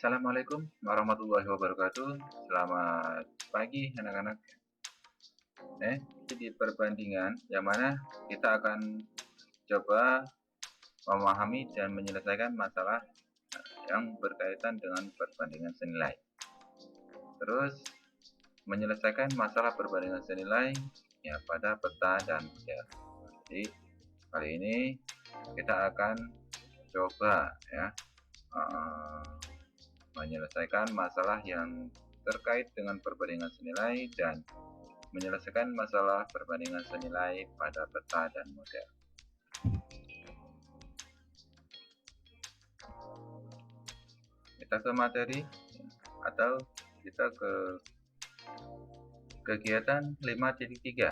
Assalamualaikum warahmatullahi wabarakatuh. Selamat pagi anak-anak. Di perbandingan yang mana kita akan coba memahami dan menyelesaikan masalah yang berkaitan dengan perbandingan senilai. Terus menyelesaikan masalah perbandingan senilai ya pada peta dan model. Jadi kali ini kita akan coba ya menyelesaikan masalah yang terkait dengan perbandingan senilai dan menyelesaikan masalah perbandingan senilai pada peta dan model. Kita ke materi atau kita ke kegiatan 5.3.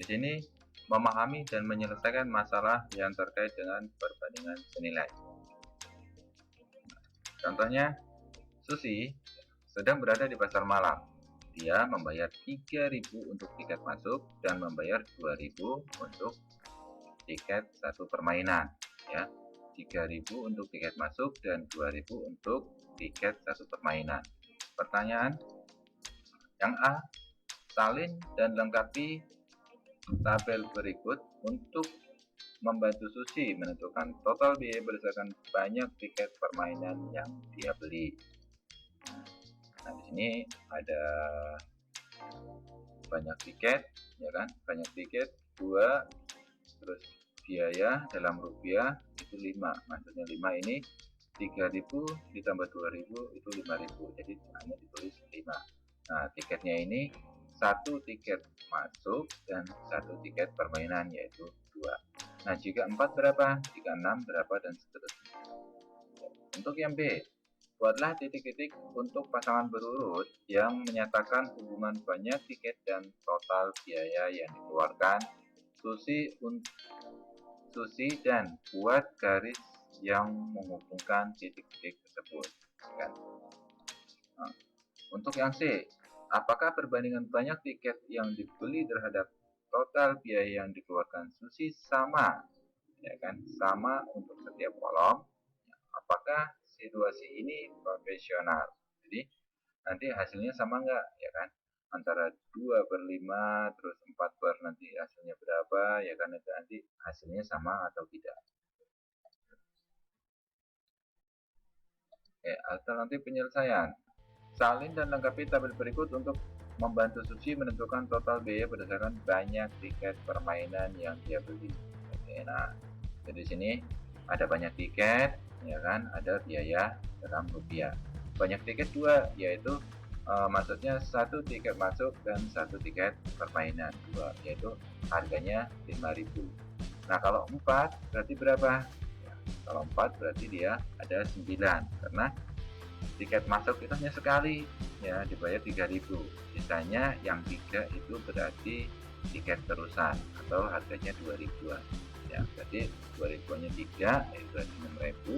Di sini memahami dan menyelesaikan masalah yang terkait dengan perbandingan senilai. Contohnya, Susi sedang berada di pasar malam. Dia membayar 3.000 untuk tiket masuk dan membayar 2.000 untuk tiket satu permainan. Ya, 3.000 untuk tiket masuk dan 2.000 untuk tiket satu permainan. Pertanyaan yang A, salin dan lengkapi tabel berikut untuk membantu Susi menentukan total biaya berdasarkan banyak tiket permainan yang dia beli. Nah, di sini ada banyak tiket, ya kan? Banyak tiket 2, terus biaya dalam rupiah itu 5. Maksudnya 5 ini 3.000 ditambah 2.000 itu 5.000. Jadi hanya ditulis 5. Nah, tiketnya ini satu tiket masuk dan satu tiket permainan yaitu 2. Nah, jika 4 berapa? Jika 6 berapa? Dan seterusnya. Untuk yang B, buatlah titik-titik untuk pasangan berurut yang menyatakan hubungan banyak tiket dan total biaya yang dikeluarkan Susi dan buat garis yang menghubungkan titik-titik tersebut. Kan? Nah, untuk yang C, apakah perbandingan banyak tiket yang dibeli terhadap total biaya yang dikeluarkan Susi sama, ya kan? Sama untuk setiap kolom. Apakah situasi ini profesional? Jadi nanti hasilnya sama enggak, ya kan? Antara 2/5 terus 4 nanti hasilnya berapa, ya kan? Nanti hasilnya sama atau tidak. Alternatif penyelesaian. Salin dan lengkapi tabel berikut untuk membantu Susi menentukan total biaya berdasarkan banyak tiket permainan yang dia beli. Oke, nah, jadi sini ada banyak tiket, ya kan? Ada biaya dalam rupiah. Banyak tiket 2, yaitu maksudnya satu tiket masuk dan satu tiket permainan 2, yaitu harganya 5.000. Nah, kalau 4 berarti berapa? Ya, kalau 4 berarti dia ada 9 karena tiket masuk itu hanya sekali, ya, dibayar 3.000. Sisanya yang 3 itu berarti tiket terusan atau harganya 2.000-an. Ya, berarti 2.000-nya 3, itu berarti 6.000.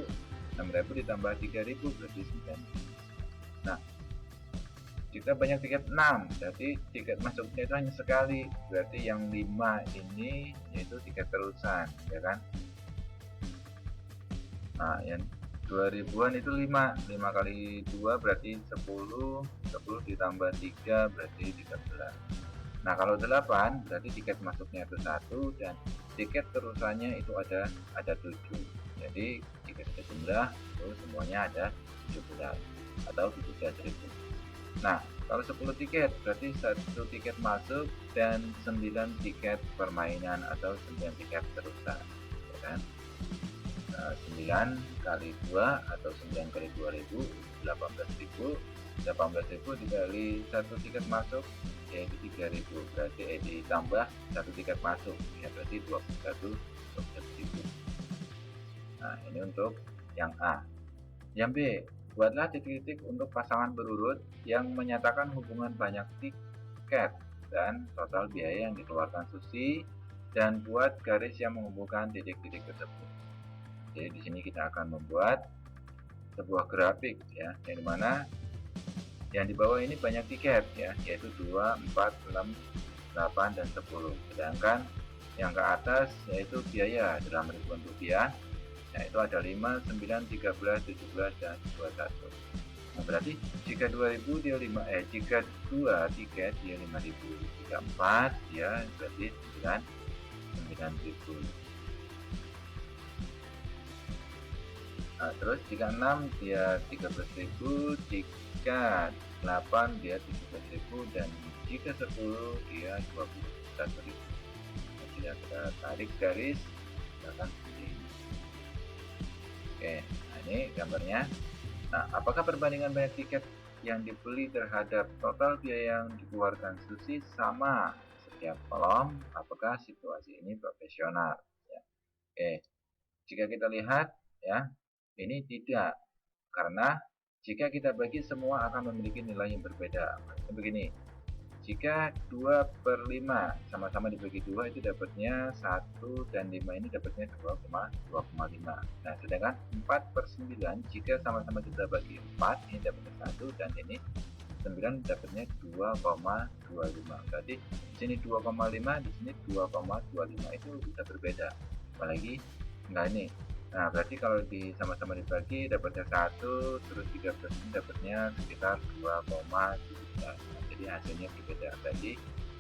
6.000 ditambah 3.000 berarti 9.000. Nah, jika banyak tiket 6, berarti tiket masuknya itu hanya sekali. Berarti yang 5 ini yaitu tiket terusan, ya kan? Nah, yang 2.000-an itu 5 kali 2 berarti 10 ditambah 3 berarti 13. Nah, kalau 8 berarti tiket masuknya itu 1 dan tiket terusannya itu ada 7. Jadi jika kita jumlah itu semuanya ada 17 atau 17.000. Nah, kalau 10 tiket berarti 1 tiket masuk dan 9 tiket permainan atau 9 tiket terusan, ya kan? 9 kali 2 atau 9 kali 2.000 18.000. 18.000 dikali 1 tiket masuk yaitu 3.000, berarti ditambah 1 tiket masuk ya berarti 21.000. Nah, ini untuk yang A. Yang B, buatlah titik-titik untuk pasangan berurut yang menyatakan hubungan banyak tiket dan total biaya yang dikeluarkan Susi dan buat garis yang menghubungkan titik-titik tersebut. Jadi di sini kita akan membuat sebuah grafik, ya, yang dimana yang di bawah ini banyak tiket, ya, yaitu 2, 4, 6, 8, dan 10. Sedangkan yang ke atas yaitu biaya dalam ribuan rupiah, Nah, itu ada 5, 9, 13, 17, dan 21. Nah, berarti jika 2000 dia 5, jika 2 tiket dia 5000, jika 4 dia berarti 9000. Nah, terus jika 6 dia 13.000, jika 8 dia 17.000, dan jika 10 dia 21.000. Nah, jika kita tarik garis akan seperti ini. Oke, nah ini gambarnya. Nah, apakah perbandingan banyak tiket yang dibeli terhadap total biaya yang dikeluarkan Susi sama setiap kolom? Apakah situasi ini profesional? Ya. Oke, jika kita lihat ya, ini tidak, karena jika kita bagi semua akan memiliki nilai yang berbeda. Maksudnya begini, jika 2/5 sama-sama dibagi 2 itu dapatnya 1, dan 5 ini dapatnya 2,5. Nah, sedangkan 4/9 jika sama-sama kita bagi 4 ini dapatnya 1, dan ini 9 dapatnya 2,25. Berarti di sini 2,5, di sini 2,25, itu bisa berbeda. Apalagi enggak ini. Nah, berarti kalau sama-sama dibagi dapatnya 1, terus 13 ini dapatnya sekitar 2,7. Jadi hasilnya berbeda. Berarti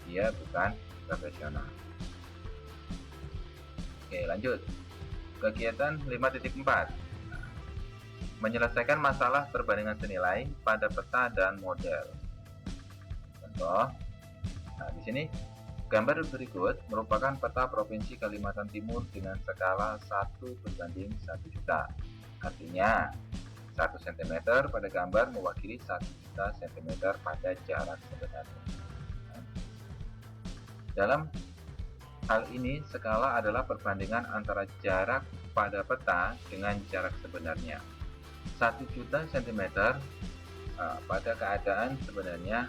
dia bukan profesional. Oke, lanjut. Kegiatan 5.4. Menyelesaikan masalah perbandingan senilai pada peta dan model. Contoh. Nah, di sini gambar berikut merupakan peta Provinsi Kalimantan Timur dengan skala 1/1 juta. Artinya 1 cm pada gambar mewakili 1 juta cm pada jarak sebenarnya. Dalam hal ini, skala adalah perbandingan antara jarak pada peta dengan jarak sebenarnya. 1 juta cm pada keadaan sebenarnya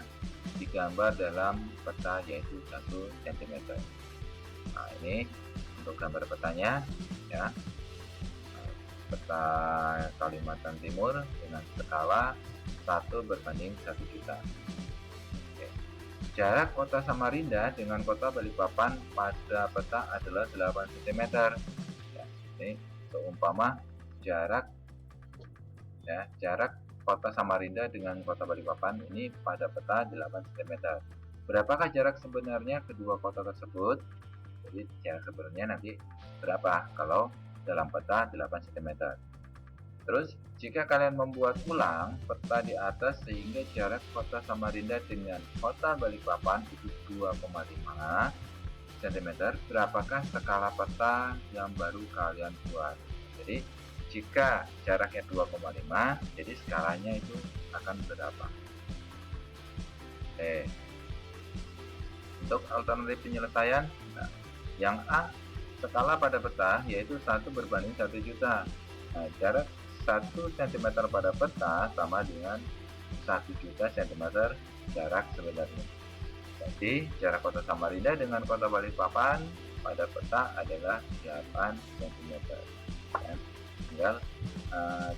digambar dalam peta yaitu 1 cm. Nah, ini untuk gambar petanya ya. Peta Kalimantan Timur dengan skala 1/1 juta. Oke. Jarak kota Samarinda dengan kota Balikpapan pada peta adalah 8 cm. Ya, ini seumpama jarak kota Samarinda dengan kota Balikpapan ini pada peta 8 cm. Berapakah jarak sebenarnya kedua kota tersebut? Jadi jarak sebenarnya nanti berapa kalau dalam peta 8 cm. Terus jika kalian membuat ulang peta di atas sehingga jarak kota Samarinda dengan kota Balikpapan itu 2,5 cm, berapakah skala peta yang baru kalian buat? Jadi jika jaraknya 2,5, jadi skalanya itu akan berapa? Untuk alternatif penyelesaian, nah, yang A, skala pada peta yaitu 1/1 juta. Nah, jarak 1 cm pada peta sama dengan 1 juta cm jarak sebenarnya. Jadi jarak kota Samarinda dengan kota Balikpapan pada peta adalah 8 cm. Ya. Tinggal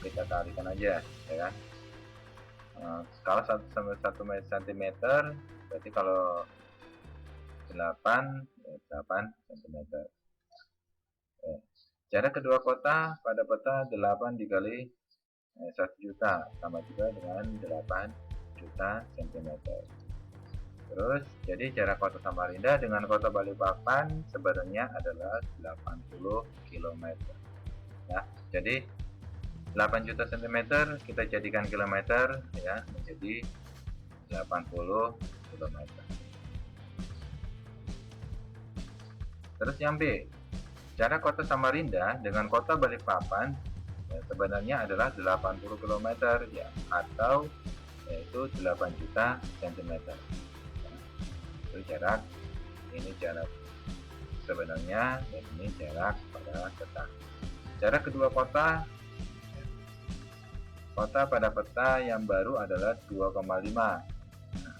kita tarikan aja ya kan. Skala 1 sampai 1 cm, berarti kalau 8 cm. Jarak kedua kota pada peta 8 dikali 1 juta sama juga dengan 8 juta cm. Terus jadi jarak kota Samarinda dengan kota Balikpapan sebenarnya adalah 80 km. Ya, jadi 8 juta cm kita jadikan kilometer ya, menjadi 80 km. Terus yang B, jarak kota Samarinda dengan kota Balikpapan ya, sebenarnya adalah 80 km ya, atau yaitu 8 juta cm. Ya, itu jarak, ini jarak sebenarnya, dan ini jarak pada peta. Jarak kedua kota pada peta yang baru adalah 2,5. Nah,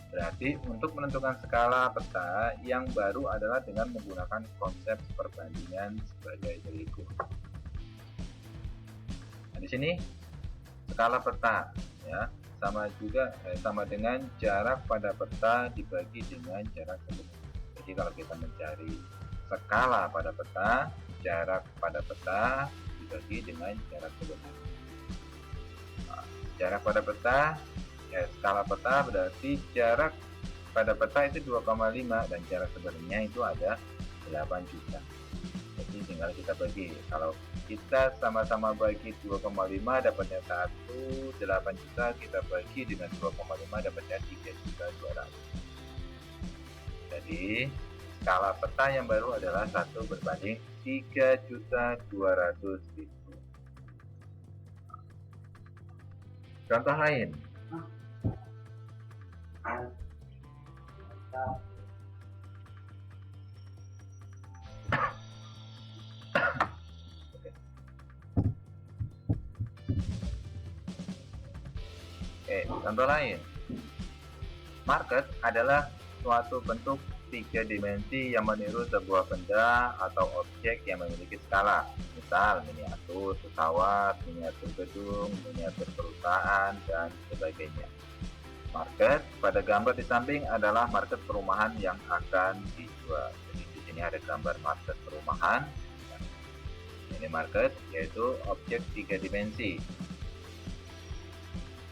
berarti untuk menentukan skala peta yang baru adalah dengan menggunakan konsep perbandingan sebagai berikut. Nah, di sini skala peta ya sama dengan jarak pada peta dibagi dengan jarak sebenarnya. Jadi kalau kita mencari skala pada peta, jarak pada peta dibagi dengan jarak sebenarnya. Nah, jarak pada peta, skala peta berarti jarak pada peta itu 2,5 dan jarak sebenarnya itu ada 8 juta. Jadi tinggal kita bagi. Kalau kita sama-sama bagi 2,5 dapatnya 1, 8 juta kita bagi dengan 2,5 dapatnya 3 juta 200. Jadi skala peta yang baru adalah 1 berbanding 3 juta 200 ribu. Contoh lain. Contoh lain. Market adalah suatu bentuk 3 dimensi yang meniru sebuah benda atau objek yang memiliki skala. Misal miniatur pesawat, miniatur gedung, miniatur perusahaan, dan sebagainya. Market pada gambar di samping adalah market perumahan yang akan dijual. Jadi di sini ada gambar market perumahan. Ini market yaitu objek 3 dimensi.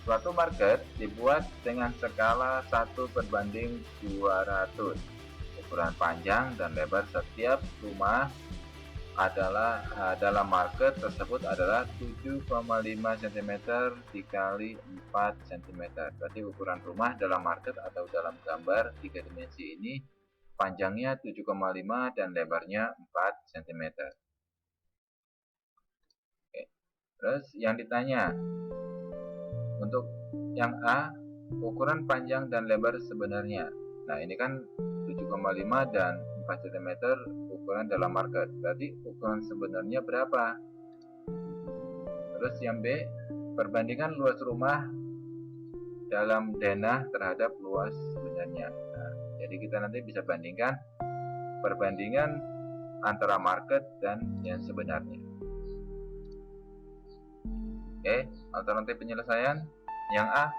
Suatu market dibuat dengan skala 1/200. Ukuran panjang dan lebar setiap rumah adalah dalam market tersebut adalah 7,5 cm dikali 4 cm. Berarti ukuran rumah dalam market atau dalam gambar 3 dimensi ini panjangnya 7,5 dan lebarnya 4 cm. Oke. Terus yang ditanya, untuk yang A, ukuran panjang dan lebar sebenarnya. Nah, ini kan 7,5 dan 4 cm ukuran dalam market. Berarti ukuran sebenarnya berapa? Terus yang B, perbandingan luas rumah dalam denah terhadap luas sebenarnya. Nah, jadi kita nanti bisa bandingkan perbandingan antara market dan yang sebenarnya. Oke, alternatif penyelesaian yang A,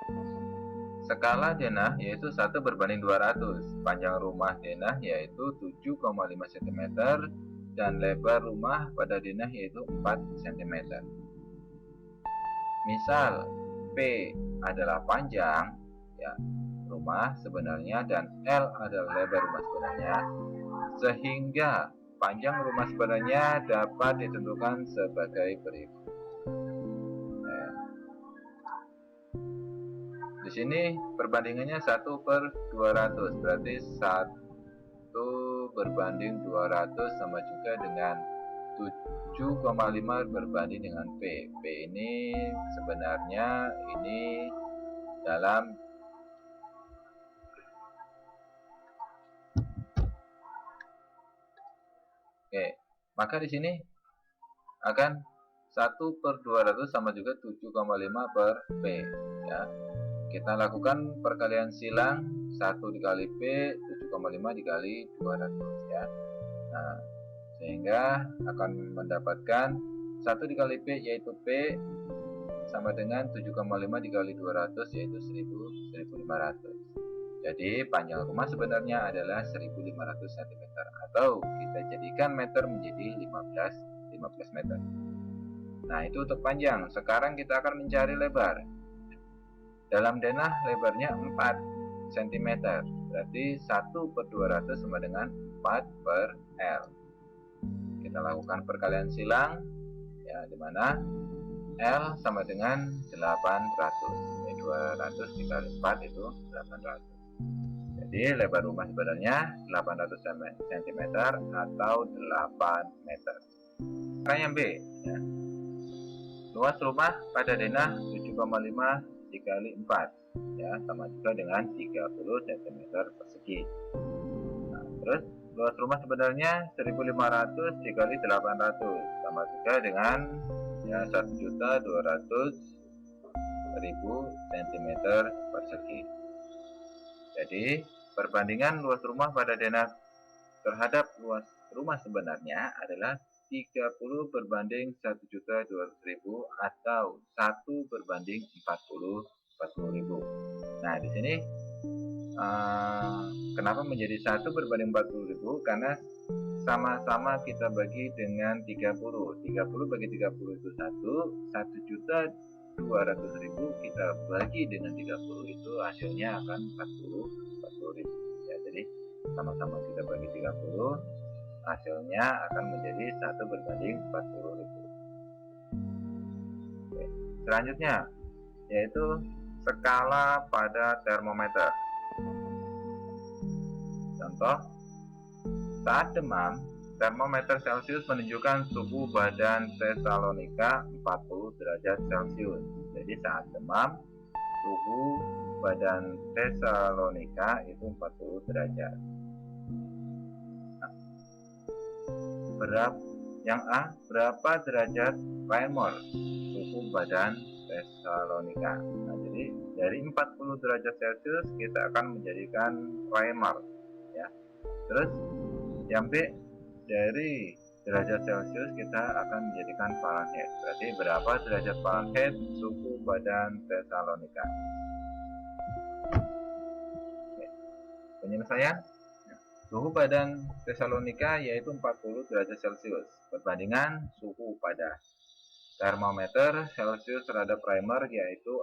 skala denah yaitu 1/200. Panjang rumah denah yaitu 7,5 cm dan lebar rumah pada denah yaitu 4 cm. Misal P adalah panjang ya rumah sebenarnya dan L adalah lebar rumah sebenarnya, sehingga panjang rumah sebenarnya dapat ditentukan sebagai berikut. Di sini perbandingannya 1/200, berarti 1 berbanding 200 sama juga dengan 7,5 berbanding dengan P. P ini sebenarnya ini dalam maka di sini akan 1/200 sama juga 7,5 per P ya. Kita lakukan perkalian silang 1 dikali P 7,5 dikali 200 ya. Nah, sehingga akan mendapatkan 1 dikali P yaitu P sama dengan 7,5 dikali 200 yaitu 1500. Jadi panjang rumah sebenarnya adalah 1500 cm atau kita jadikan meter menjadi 15 meter. Nah, itu untuk panjang. Sekarang kita akan mencari lebar. Dalam denah lebarnya 4 cm, berarti 1/200 sama dengan 4 per L. Kita lakukan perkalian silang, ya, dimana L sama dengan 800. Ini 200 dikali 4 itu 800. Jadi lebar rumah sebenarnya 800 cm atau 8 meter. Sekarang yang B, ya. Luas rumah pada denah 7,5 dikali 4 ya, sama juga dengan 30 cm persegi. Nah, terus luas rumah sebenarnya 1500 dikali 800 sama juga dengan ya 1.200.000 cm persegi. Jadi perbandingan luas rumah pada denah terhadap luas rumah sebenarnya adalah 30 berbanding 1.200.000 atau 1 berbanding 40.000. Nah, di sini kenapa menjadi 1 berbanding 40.000? Karena sama-sama kita bagi dengan 30. 30 bagi 30 itu 1.200.000 kita bagi dengan 30 itu hasilnya akan 40.000 ya. Jadi sama-sama kita bagi 30, hasilnya akan menjadi 1/40.000. Oke. Selanjutnya yaitu skala pada termometer. Contoh, saat demam, termometer Celcius menunjukkan suhu badan Tesalonika 40 derajat Celcius. Jadi saat demam, suhu badan Tesalonika itu 40 derajat. Nah, berapa derajat Raymond suhu badan Tesalonika? Nah, jadi dari 40 derajat Celcius kita akan menjadikan Raymond ya. Terus yang B, dari derajat Celcius kita akan menjadikan Fahrenheit. Berarti berapa derajat Fahrenheit suhu badan Tesalonika? Oke. Penyelesaian, suhu badan Tesalonika yaitu 40 derajat Celcius. Perbandingan suhu pada termometer Celcius terhadap primer yaitu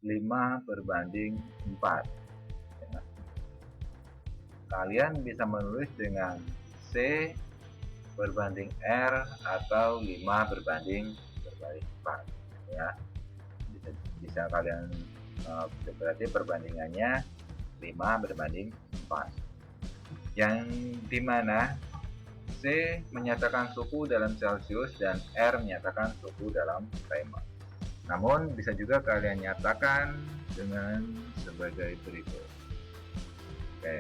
5/4. Kalian bisa menulis dengan C berbanding R atau 5/4 ya. Bisa kalian berarti perbandingannya 5/4, yang dimana C menyatakan suhu dalam Celcius dan R menyatakan suhu dalam Fahrenheit. Namun bisa juga kalian nyatakan dengan sebagai berikut. Oke.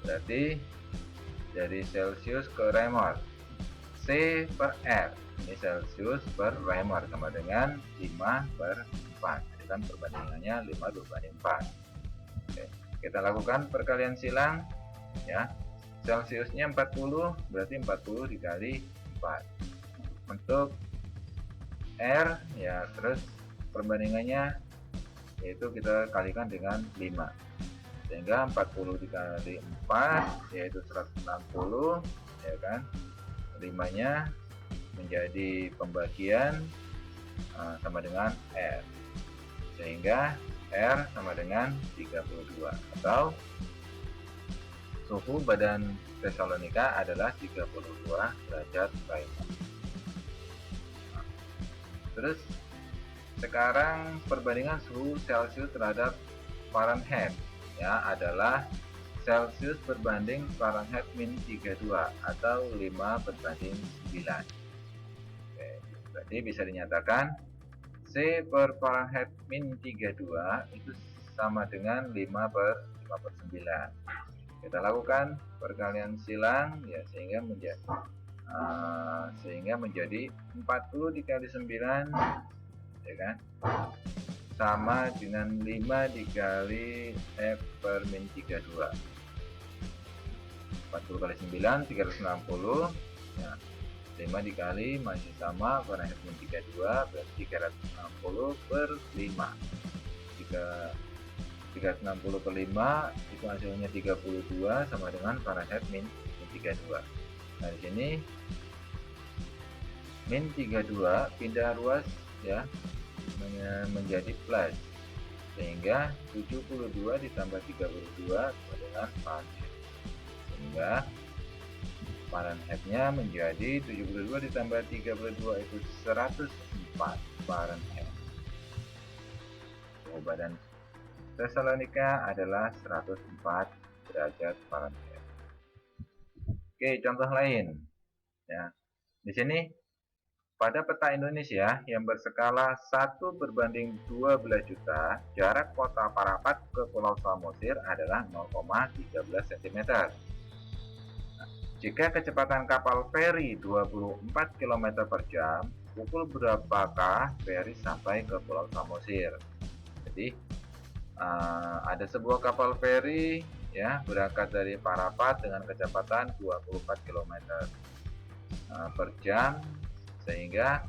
Berarti dari Celcius ke Fahrenheit, C per R, ini Celcius per Fahrenheit sama dengan 5/4. Jadi kan perbandingannya 5/4. Oke. Kita lakukan perkalian silang ya. Celciusnya 40, berarti 40 dikali 4. Untuk R ya, terus perbandingannya yaitu kita kalikan dengan 5. Sehingga 40 dikali 4 yaitu 160 ya kan. 5-nya menjadi pembagian sama dengan R. Sehingga R sama dengan 32 atau suhu badan Tesalonika adalah 32 derajat Fahrenheit. Terus sekarang perbandingan suhu Celcius terhadap Fahrenheit ya adalah Celcius berbanding Fahrenheit -32 atau 5/9. Oke, berarti bisa dinyatakan C per Fahrenheit -32 itu sama dengan 5/9. Kita lakukan perkalian silang ya, sehingga menjadi 40 dikali 9 ya kan, sama dengan 5 dikali F per -32. 40 kali 9 360 ya. 5 dikali masih sama Fahrenheit -32, berarti 360 per 5. 360 per 5 itu hasilnya 32 sama dengan Fahrenheit -32. Nah, di sini -32 pindah ruas ya menjadi plus, sehingga 72 ditambah 32 sama dengan Fahrenheit. Sehingga Fahrenheit-nya menjadi 72 ditambah 32 itu 104 Fahrenheit. Suhu badan Tesalonika adalah 104 derajat Fahrenheit. Oke, contoh lain ya. Di sini pada peta Indonesia yang berskala 1/12 juta, jarak kota Parapat ke Pulau Samosir adalah 0,13 cm. Nah, jika kecepatan kapal feri 24 km per jam, pukul berapakah feri sampai ke Pulau Samosir? Jadi ada sebuah kapal feri ya berangkat dari Parapat dengan kecepatan 24 km per jam, sehingga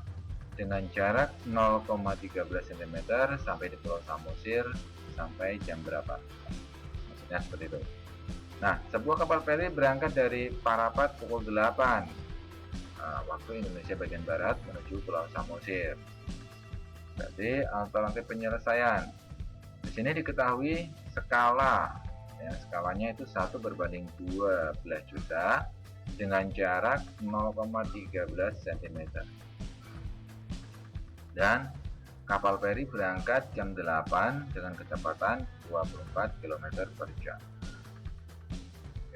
dengan jarak 0,13 cm sampai di Pulau Samosir sampai jam berapa? Maksudnya seperti itu. Nah, sebuah kapal feri berangkat dari Parapat pukul 8 waktu Indonesia bagian Barat menuju Pulau Samosir. Berarti alternatif penyelesaian. Di sini diketahui skala, ya, skalanya itu 1/12 juta dengan jarak 0,13 cm. Dan kapal feri berangkat jam 8 dengan kecepatan 24 km per jam.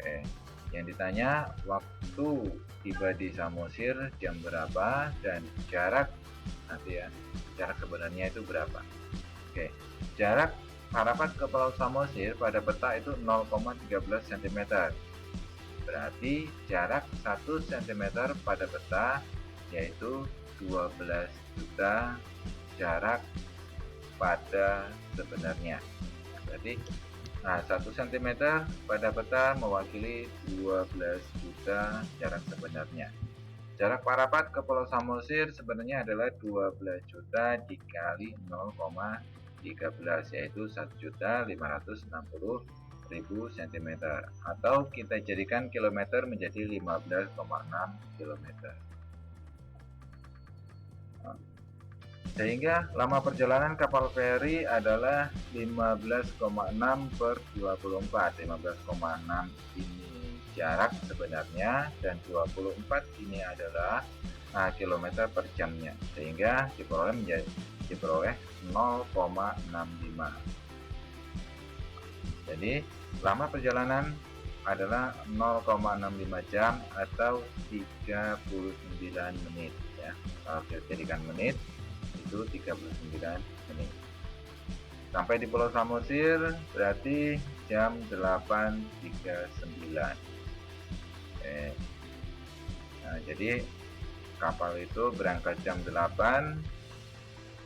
Oke, yang ditanya waktu tiba di Samosir jam berapa dan jarak nanti ya, jarak sebenarnya itu berapa. Oke, jarak Parapat ke Pulau Samosir pada peta itu 0,13 cm. Berarti jarak 1 cm pada peta yaitu 12 juta jarak pada sebenarnya. Berarti 1 cm pada peta mewakili 12 juta jarak sebenarnya. Jarak Parapat ke Pulau Samosir sebenarnya adalah 12 juta dikali 0,13 yaitu 1.560.000 cm atau kita jadikan kilometer menjadi 15,6 km. Sehingga lama perjalanan kapal feri adalah 15,6/24. 15,6 ini jarak sebenarnya dan 24 ini adalah kilometer per jamnya, sehingga diperoleh 0,65. Jadi lama perjalanan adalah 0,65 jam atau 39 menit ya. Kalau kita jadikan menit itu 39 menit. Sampai di Pulau Samosir berarti jam 8.39. Nah, jadi kapal itu berangkat jam 8,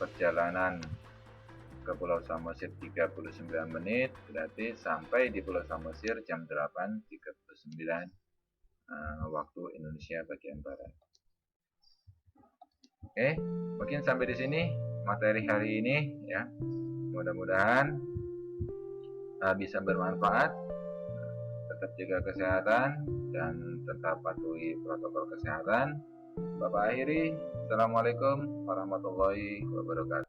perjalanan ke Pulau Samosir 39 menit, berarti sampai di Pulau Samosir jam 8.39 waktu Indonesia bagian Barat. Oke, mungkin sampai di sini materi hari ini ya. Mudah-mudahan bisa bermanfaat. Tetap jaga kesehatan dan tetap patuhi protokol kesehatan. Bapak akhiri, Assalamualaikum warahmatullahi wabarakatuh.